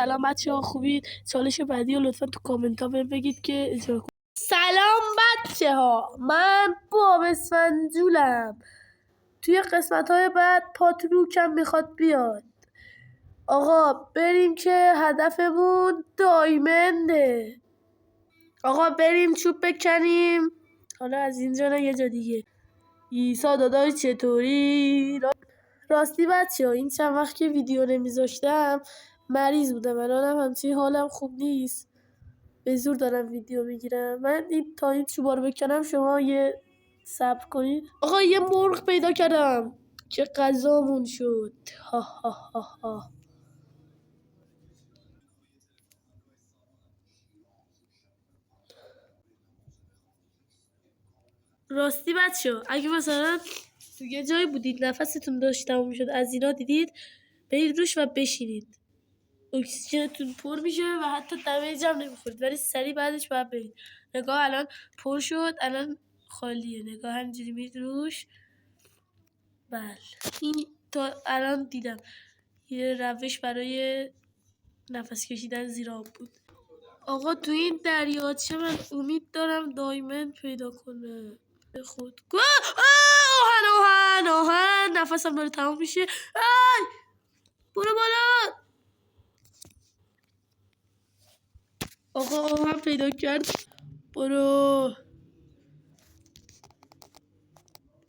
سلام بچه ها، خوبید؟ چالش بعدی رو لطفا تو کامنت ها بگید که اجرا کنم. سلام بچه ها، من باب اسفنجولم. توی قسمت های بعد پاتروکم میخواد بیاد. آقا بریم که هدفمون دایمنده. آقا بریم چوب بکنیم. حالا از اینجا نه یه جا دیگه. ایسا داداش چطوری؟ راستی بچه ها، این چند وقت که ویدیو نمیذاشتم مریض بودم. الانم همچنین حالم خوب نیست، به زور دارم ویدیو میگیرم. من این تا این چوبا رو بکنم شما یه صبر کنید. آقا یه مرغ پیدا کردم که غذامون شد. ها ها ها ها. راستی بچه ها، اگه مثلا تو یه جایی بودید نفستون داشت تموم میشد از اینا دیدید، برید روش و بشینید. اکسیژنتون پر میشه و حتی دمیج هم نمیخورید، ولی سریع بعدش باید برید. نگاه الان پر شد، الان خالیه. نگاه همینجوری میرید روش. بله این تا الان دیدم یه روش برای نفس کشیدن زیر آب بود. آقا تو این دریاچه من امید دارم دایمند پیدا کنه. به خود آهن نفسم داره تمام میشه. آی برو بالا. آقا آهن پیدا کرد. برو.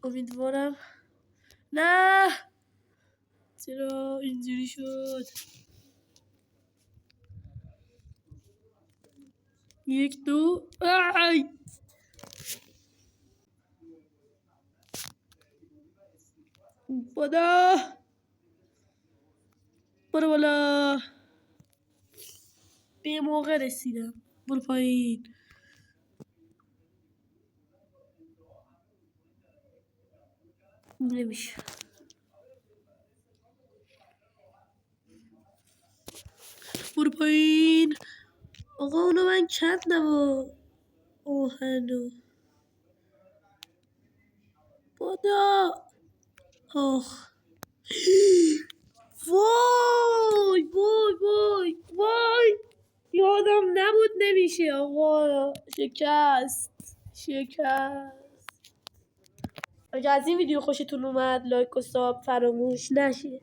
امیدوارم. نه چرا اینجوری شد؟ 1 2 آی بادا. برو بالا. به موقع رسیدم. برو پایین. نمیشه. برو پایین. آقا اونو من کندم و آهنو بادا. آخ وای وای وای وای، یادم نبود نمیشه. آقا شکست. اگه از این ویدیو خوشتون اومد لایک و ساب فراموش نشه.